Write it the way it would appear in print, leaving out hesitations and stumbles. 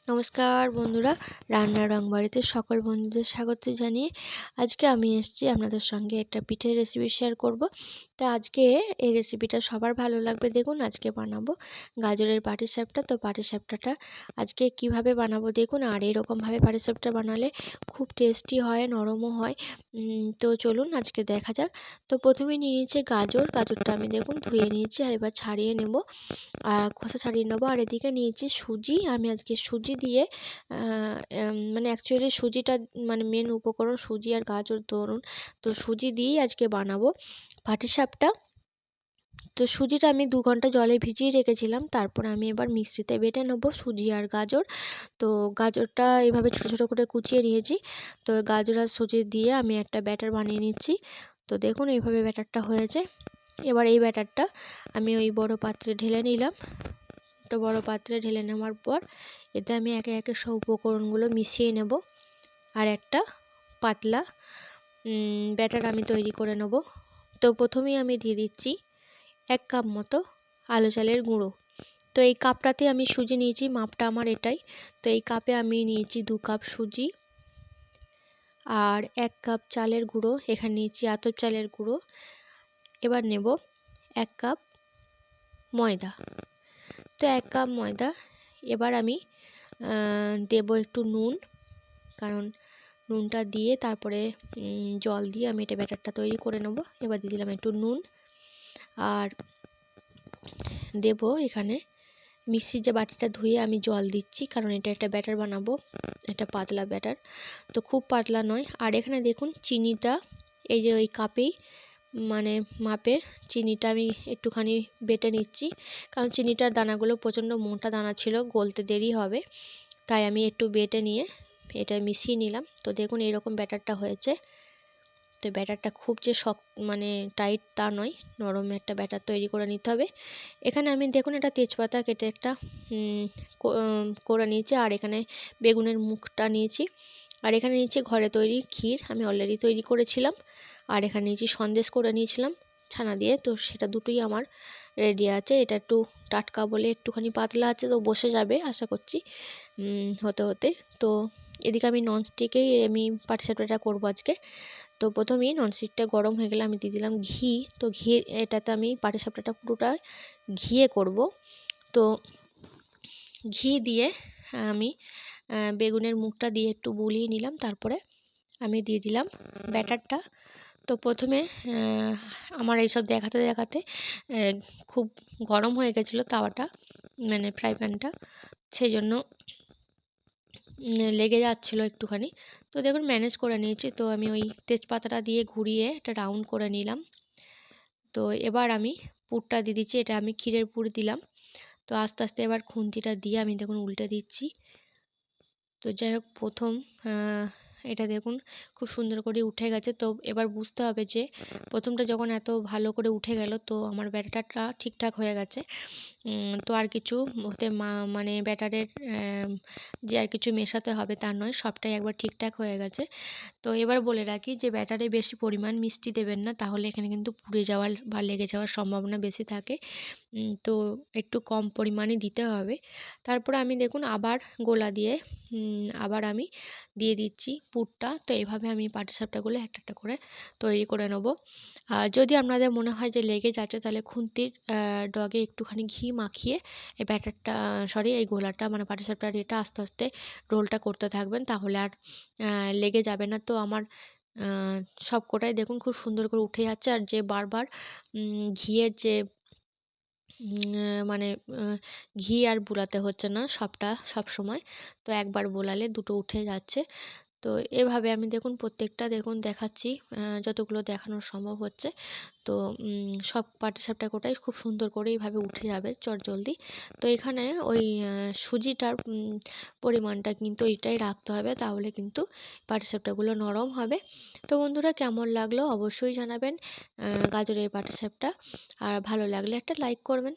নমস্কার বন্ধুরা, রান্নার রং বাড়িতে সকল বন্ধুদের স্বাগত জানিয়ে আজকে আমি এসেছি আপনাদের সঙ্গে একটা পিঠের রেসিপি শেয়ার করব। তা আজকে এই রেসিপিটা সবার ভালো লাগবে। দেখুন আজকে বানাবো গাজরের পাটিসাপটা। তো পাটিসাপটাটা আজকে কিভাবে বানাবো দেখুন। আর এরকমভাবে পাটিসাপটা বানালে খুব টেস্টি হয়, নরমও হয়। তো চলুন আজকে দেখা যাক। তো প্রথমে নিয়ে নিয়েছি গাজরটা আমি দেখুন ধুয়ে নিয়েছি, আর এবার ছাড়িয়ে নেব, খোসা ছাড়িয়ে নেবো। আর এদিকে নিয়েছি সুজি। আমি আজকে সুজি দিয়ে মানে অ্যাকচুয়ালি সুজিটা মানে মেন উপকরণ সুজি আর গাজর ধরুন। তো সুজি দিয়েই আজকে বানাবো পাটিসাপটা। তো সুজিটা আমি 2 ঘন্টা জলে ভিজিয়ে রেখেছিলাম। তারপর আমি এবার মিক্সিতে বেটে নেবো সুজি আর গাজর। তো গাজরটা এইভাবে ছোটো ছোটো করে কুচিয়ে নিয়েছি। তো গাজর আর সুজি দিয়ে আমি একটা ব্যাটার বানিয়ে নিচ্ছি। তো দেখুন এইভাবে ব্যাটারটা হয়েছে। এবার এই ব্যাটারটা আমি ওই বড় পাত্রে ঢেলে নিলাম। তো বড় পাত্রে ঢেলে নেওয়ার পর এতে আমি একে একে সব উপকরণগুলো মিশিয়ে নেব, আর একটা পাতলা ব্যাটার আমি তৈরি করে নেব। তো প্রথমেই আমি দিয়ে দিচ্ছি 1 কাপ মতো আলো চালের গুঁড়ো। তো এই কাপটাতে আমি সুজি নিয়েছি, মাপটা আমার এটাই। তো এই কাপে আমি নিয়েছি 2 কাপ সুজি আর 1 কাপ চালের গুঁড়ো। এখানে নিয়েছি আতপ চালের গুঁড়ো। এবার নেব 1 কাপ ময়দা। তো 1 কাপ ময়দা। এবার আমি দেব একটু নুন, কারণ নুনটা দিয়ে তারপরে জল দিয়ে আমি এটা ব্যাটারটা তৈরি করে নেব। এবার দিয়ে দিলাম একটু নুন, আর দেব এখানে মিক্সির যে বাটিটা ধুয়ে আমি জল দিচ্ছি, কারণ এটা একটা ব্যাটার বানাবো, এটা পাতলা ব্যাটার, তো খুব পাতলা নয়। আর এখানে দেখুন চিনিটা এই যে ওই কাপেই মানে মাপের চিনিটা আমি একটুখানি বেটে নিচ্ছি, কারণ চিনিটার দানাগুলো প্রচণ্ড মোটা দানা ছিল, গলতে দেরি হবে, তাই আমি একটু বেটে নিয়ে এটা মিশিয়ে নিলাম। তো দেখুন এরকম ব্যাটারটা হয়েছে। তো ব্যাটারটা খুব যে শক্ত মানে টাইট তা নয়, নরম একটা ব্যাটার তৈরি করে নিতে হবে। এখানে আমি দেখুন একটা তেজপাতা কেটে একটা করে নিয়েছি, আর এখানে বেগুনের মুখটা নিয়েছি, আর এখানে নিয়েছি ঘরে তৈরি ক্ষীর, আমি অলরেডি তৈরি করেছিলাম। আর এখানে নিয়েছি সন্দেশ করে নিয়েছিলাম ছানা দিয়ে, তো সেটা দুটোই আমার রেডি আছে। এটা একটু টাটকা বলে একটুখানি পাতলা আছে, তো বসে যাবে আশা করছি হতে হতে। তো এদিকে আমি ননস্টিকেই আমি পাটিসাপটাটা করবো আজকে। তো প্রথমেই ননস্টিকটা গরম হয়ে গেলে আমি দিয়ে দিলাম ঘি। তো ঘি, এটাতে আমি পাটিসাপটাটা পুরোটা ঘিয়ে করব। তো ঘি দিয়ে আমি বেগুনের মুখটা দিয়ে একটু বুলিয়ে নিলাম, তারপরে আমি দিয়ে দিলাম ব্যাটারটা। তো প্রথমে আমার এইসব দেখাতে দেখাতে খুব গরম হয়ে গেছিলো তাওয়াটা, মানে ফ্রাই প্যানটা, সেই জন্য লেগে যাচ্ছিলো একটুখানি। তো দেখুন ম্যানেজ করে নিয়েছি। তো আমি ওই তেজপাতাটা দিয়ে ঘুরিয়ে একটা রাউন্ড করে নিলাম। তো এবার আমি পুরটা দিয়ে দিচ্ছি, এটা আমি ক্ষীরের পুর দিলাম। তো আস্তে আস্তে এবার খুন্তিটা দিয়ে আমি দেখুন উল্টে দিচ্ছি। তো যাই হোক প্রথম এটা দেখুন খুব সুন্দর করে উঠে গেছে। তো এবার বুঝতে হবে যে প্রথমটা যখন এত ভালো করে উঠে গেল, তো আমার ব্যাটারটা ঠিকঠাক হয়ে গেছে। তো আর কিছু হতে মানে ব্যাটারের যে আর কিছু মেশাতে হবে তা নয়, সবটাই একবার ঠিকঠাক হয়ে গেছে। তো এবার বলে রাখি যে ব্যাটারে বেশি পরিমাণ মিষ্টি দেবেন না, তাহলে এখানে কিন্তু পুড়ে যাওয়ার বা লেগে যাওয়ার সম্ভাবনা বেশি থাকে। তো একটু কম পরিমাণে দিতে হবে। তারপরে আমি দেখুন আবার গোলা দিয়ে আবার আমি দিয়ে দিচ্ছি পুরটা। তো এইভাবে আমি পাটিসাপটাগুলো একটা একটা করে তৈরি করে নেব। আর যদি আপনাদের মনে হয় যে লেগে যাচ্ছে, তাহলে খুন্তির ডগে একটুখানি ঘি মাখিয়ে এই ব্যাটারটা এই গোলাটা মানে পাটিসাপটার এটা আস্তে আস্তে রোলটা করতে থাকবেন, তাহলে আর লেগে যাবে না। তো আমার সবকটাই দেখুন খুব সুন্দর করে উঠে যাচ্ছে, আর যে বারবার ঘিয়ের যে মানে ঘি আর বুলাতে হচ্ছে না সবসময়। তো একবার বোলালে দুটো উঠে যাচ্ছে। তো এভাবে আমি দেখুন প্রত্যেকটা দেখুন দেখাচ্ছি, যতগুলো দেখানো সম্ভব হচ্ছে। তো সব পাটিসাপটা কোটাই খুব সুন্দর করে এইভাবে উঠে যাবে চটজলদি। তো এখানে ওই সুজিটার পরিমাণটা কিন্তু এইটাই রাখতে হবে, তাহলে কিন্তু পাটিসাপটাগুলো নরম হবে। তো বন্ধুরা কেমন লাগলো অবশ্যই জানাবেন গাজরের পাটিসাপটা, আর ভালো লাগলে একটা লাইক করবেন।